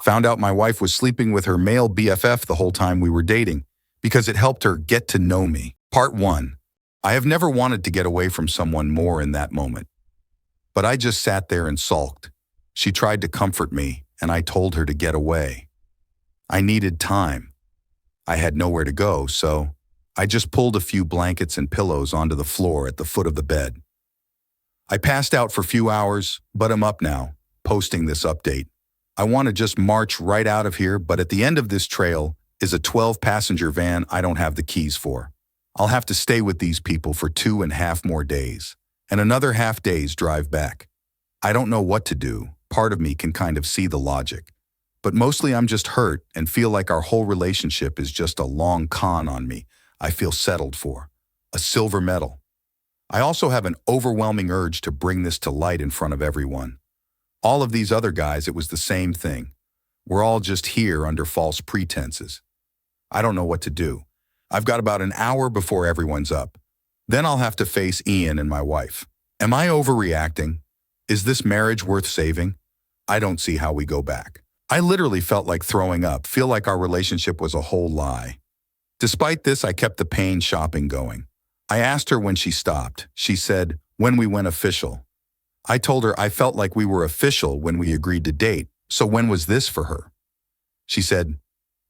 Found out my wife was sleeping with her male BFF the whole time we were dating because it helped her get to know me. Part 1. I have never wanted to get away from someone more in that moment. But I just sat there and sulked. She tried to comfort me, and I told her to get away. I needed time. I had nowhere to go, so I just pulled a few blankets and pillows onto the floor at the foot of the bed. I passed out for a few hours, but I'm up now, posting this update. I want to just march right out of here, but at the end of this trail is a 12-passenger van I don't have the keys for. I'll have to stay with these people for 2.5 more days, and another half day's drive back. I don't know what to do. Part of me can kind of see the logic. But mostly I'm just hurt and feel like our whole relationship is just a long con on me I feel settled for. A silver medal. I also have an overwhelming urge to bring this to light in front of everyone. All of these other guys, it was the same thing. We're all just here under false pretenses. I don't know what to do. I've got about an hour before everyone's up. Then I'll have to face Ian and my wife. Am I overreacting? Is this marriage worth saving? I don't see how we go back. I literally felt like throwing up, feel like our relationship was a whole lie. Despite this, I kept the pain shopping going. I asked her when she stopped. She said, when we went official. I told her I felt like we were official when we agreed to date, so when was this for her? She said,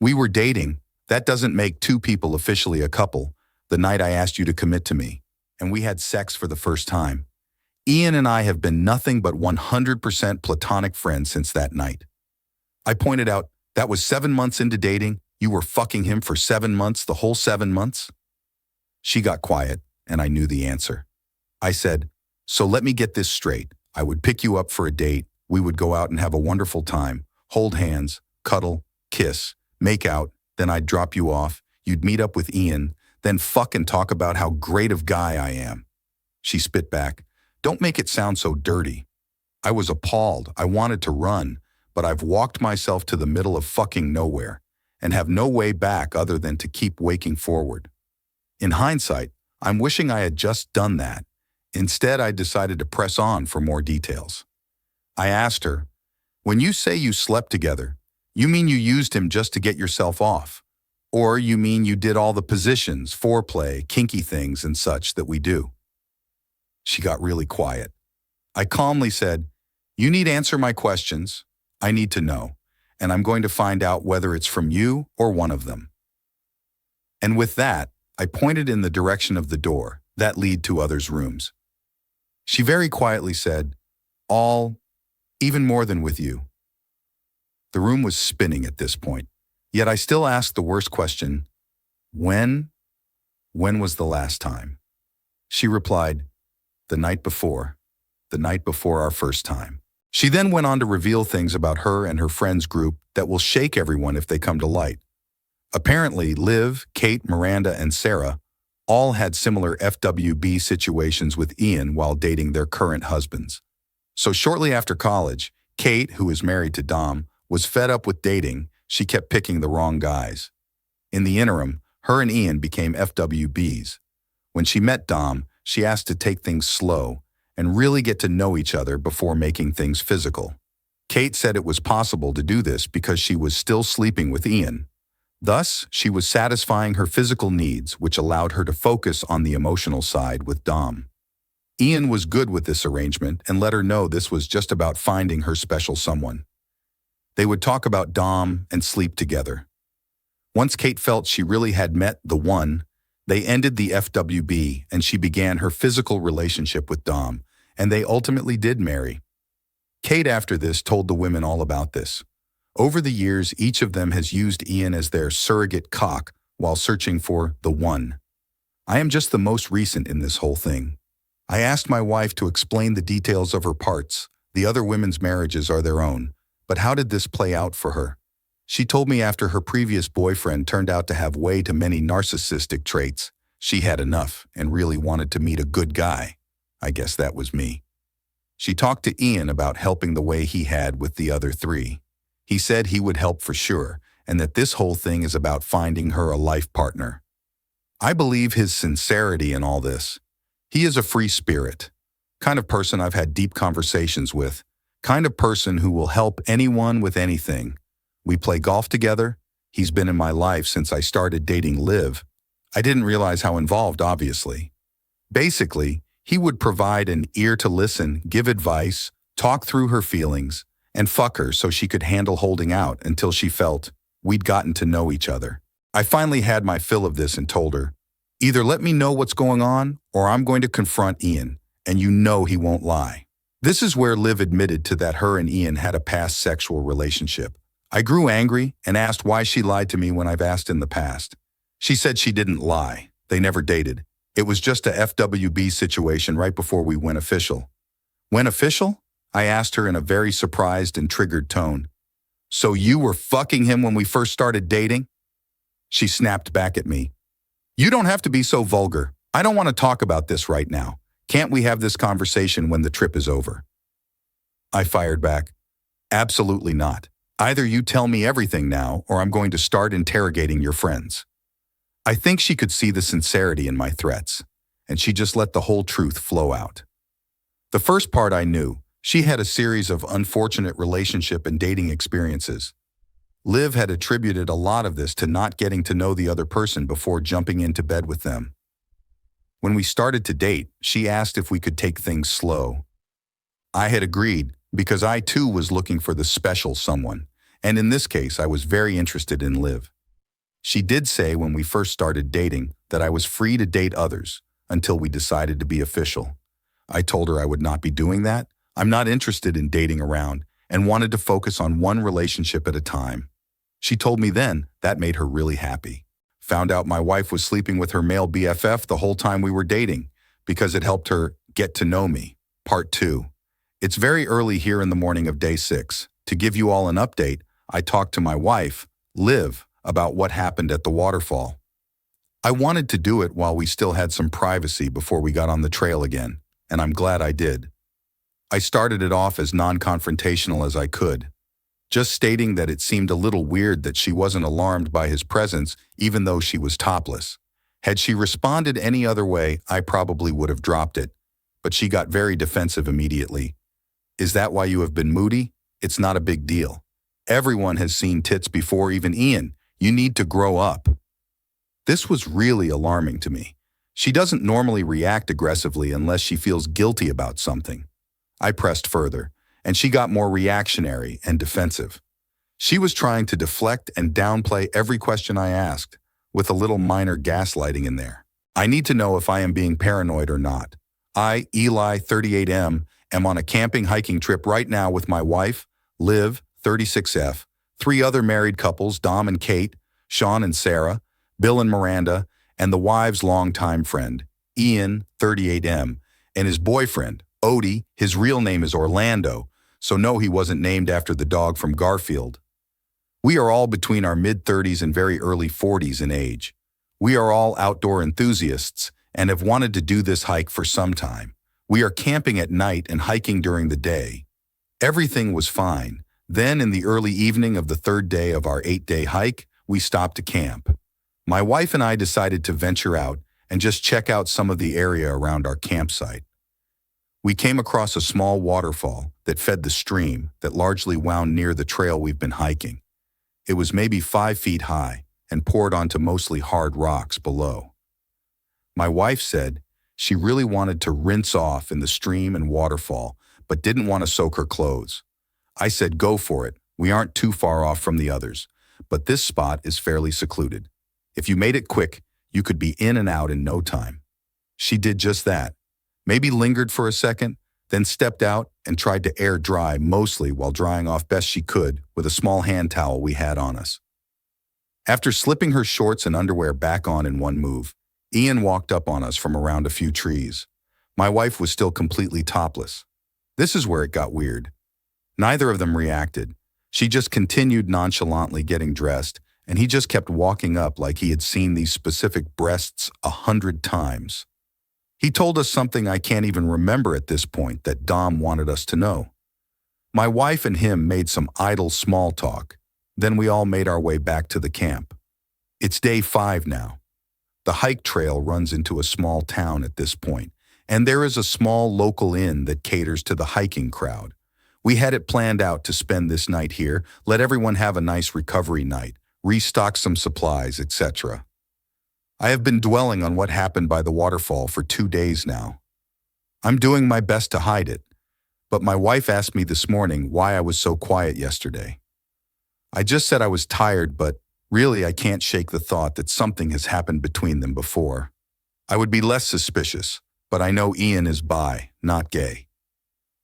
we were dating. That doesn't make two people officially a couple. The night I asked you to commit to me, and we had sex for the first time. Ian and I have been nothing but 100% platonic friends since that night. I pointed out, that was 7 months into dating. You were fucking him for 7 months, the whole 7 months? She got quiet, and I knew the answer. I said, so let me get this straight. I would pick you up for a date. We would go out and have a wonderful time, hold hands, cuddle, kiss, make out, then I'd drop you off. You'd meet up with Ian, then fucking talk about how great of guy I am. She spit back, don't make it sound so dirty. I was appalled. I wanted to run, but I've walked myself to the middle of fucking nowhere and have no way back other than to keep waking forward. In hindsight, I'm wishing I had just done that. Instead, I decided to press on for more details. I asked her, when you say you slept together, you mean you used him just to get yourself off? Or you mean you did all the positions, foreplay, kinky things and such that we do? She got really quiet. I calmly said, you need to answer my questions. I need to know, and I'm going to find out whether it's from you or one of them. And with that, I pointed in the direction of the door that lead to others' rooms. She very quietly said, all, even more than with you. The room was spinning at this point, yet I still asked the worst question, when? When was the last time? She replied, the night before our first time. She then went on to reveal things about her and her friends group that will shake everyone if they come to light. Apparently, Liv, Kate, Miranda, and Sarah all had similar FWB situations with Ian while dating their current husbands. So shortly after college, Kate, who is married to Dom, was fed up with dating. She kept picking the wrong guys. In the interim, her and Ian became FWBs. When she met Dom, she asked to take things slow and really get to know each other before making things physical. Kate said it was possible to do this because she was still sleeping with Ian. Thus, she was satisfying her physical needs, which allowed her to focus on the emotional side with Dom. Ian was good with this arrangement and let her know this was just about finding her special someone. They would talk about Dom and sleep together. Once Kate felt she really had met the one, they ended the FWB and she began her physical relationship with Dom, and they ultimately did marry. Kate after this told the women all about this. Over the years, each of them has used Ian as their surrogate cock while searching for the one. I am just the most recent in this whole thing. I asked my wife to explain the details of her parts. The other women's marriages are their own. But how did this play out for her? She told me after her previous boyfriend turned out to have way too many narcissistic traits, she had enough and really wanted to meet a good guy. I guess that was me. She talked to Ian about helping the way he had with the other three. He said he would help for sure, and that this whole thing is about finding her a life partner. I believe his sincerity in all this. He is a free spirit, kind of person I've had deep conversations with, kind of person who will help anyone with anything. We play golf together. He's been in my life since I started dating Liv. I didn't realize how involved, obviously. Basically, he would provide an ear to listen, give advice, talk through her feelings, and fuck her so she could handle holding out until she felt we'd gotten to know each other. I finally had my fill of this and told her, either let me know what's going on or I'm going to confront Ian, and you know he won't lie. This is where Liv admitted to that her and Ian had a past sexual relationship. I grew angry and asked why she lied to me when I've asked in the past. She said she didn't lie. They never dated. It was just a FWB situation right before we went official. When official? I asked her in a very surprised and triggered tone. So you were fucking him when we first started dating? She snapped back at me. You don't have to be so vulgar. I don't want to talk about this right now. Can't we have this conversation when the trip is over? I fired back. Absolutely not. Either you tell me everything now or I'm going to start interrogating your friends. I think she could see the sincerity in my threats, and she just let the whole truth flow out. The first part I knew, she had a series of unfortunate relationship and dating experiences. Liv had attributed a lot of this to not getting to know the other person before jumping into bed with them. When we started to date, she asked if we could take things slow. I had agreed because I too was looking for the special someone, and in this case I was very interested in Liv. She did say when we first started dating that I was free to date others until we decided to be official. I told her I would not be doing that. I'm not interested in dating around and wanted to focus on one relationship at a time. She told me then that made her really happy. Found out my wife was sleeping with her male BFF the whole time we were dating because it helped her get to know me. Part 2. It's very early here in the morning of day 6. To give you all an update, I talked to my wife, Liv, about what happened at the waterfall. I wanted to do it while we still had some privacy before we got on the trail again, and I'm glad I did. I started it off as non-confrontational as I could, just stating that it seemed a little weird that she wasn't alarmed by his presence even though she was topless. Had she responded any other way, I probably would have dropped it, but she got very defensive immediately. Is that why you have been moody? It's not a big deal. Everyone has seen tits before, even Ian. You need to grow up. This was really alarming to me. She doesn't normally react aggressively unless she feels guilty about something. I pressed further, and she got more reactionary and defensive. She was trying to deflect and downplay every question I asked, with a little minor gaslighting in there. I need to know if I am being paranoid or not. I, Eli, 38M, am on a camping hiking trip right now with my wife, Liv, 36F, 3 other married couples, Dom and Kate, Sean and Sarah, Bill and Miranda, and the wife's longtime friend, Ian, 38M, and his boyfriend, Odie. His real name is Orlando, so no, he wasn't named after the dog from Garfield. We are all between our mid-30s and very early 40s in age. We are all outdoor enthusiasts and have wanted to do this hike for some time. We are camping at night and hiking during the day. Everything was fine. Then, in the early evening of the 3rd day of our 8-day hike, we stopped to camp. My wife and I decided to venture out and just check out some of the area around our campsite. We came across a small waterfall that fed the stream that largely wound near the trail we've been hiking. It was maybe 5 feet high and poured onto mostly hard rocks below. My wife said she really wanted to rinse off in the stream and waterfall, but didn't want to soak her clothes. I said go for it. We aren't too far off from the others, but this spot is fairly secluded. If you made it quick, you could be in and out in no time. She did just that. Maybe lingered for a second, then stepped out and tried to air dry, mostly while drying off best she could with a small hand towel we had on us. After slipping her shorts and underwear back on in one move, Ian walked up on us from around a few trees. My wife was still completely topless. This is where it got weird. Neither of them reacted. She just continued nonchalantly getting dressed, and he just kept walking up like he had seen these specific breasts 100 times. He told us something I can't even remember at this point that Dom wanted us to know. My wife and him made some idle small talk. Then we all made our way back to the camp. It's day 5 now. The hike trail runs into a small town at this point, and there is a small local inn that caters to the hiking crowd. We had it planned out to spend this night here, let everyone have a nice recovery night, restock some supplies, etc. I have been dwelling on what happened by the waterfall for 2 days now. I'm doing my best to hide it, but my wife asked me this morning why I was so quiet yesterday. I just said I was tired, but really I can't shake the thought that something has happened between them before. I would be less suspicious, but I know Ian is bi, not gay.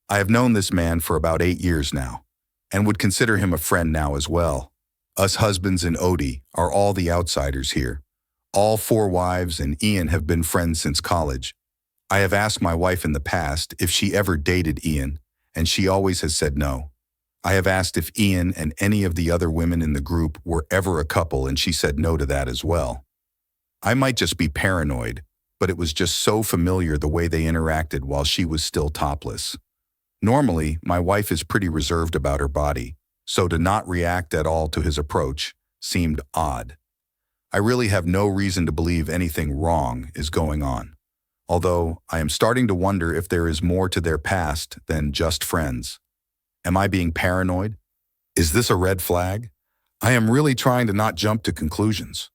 I have known this man for about 8 years now, and would consider him a friend now as well. Us husbands and Odie are all the outsiders here. All 4 wives and Ian have been friends since college. I have asked my wife in the past if she ever dated Ian, and she always has said no. I have asked if Ian and any of the other women in the group were ever a couple, and she said no to that as well. I might just be paranoid, but it was just so familiar the way they interacted while she was still topless. Normally, my wife is pretty reserved about her body, so to not react at all to his approach seemed odd. I really have no reason to believe anything wrong is going on, although I am starting to wonder if there is more to their past than just friends. Am I being paranoid? Is this a red flag? I am really trying to not jump to conclusions.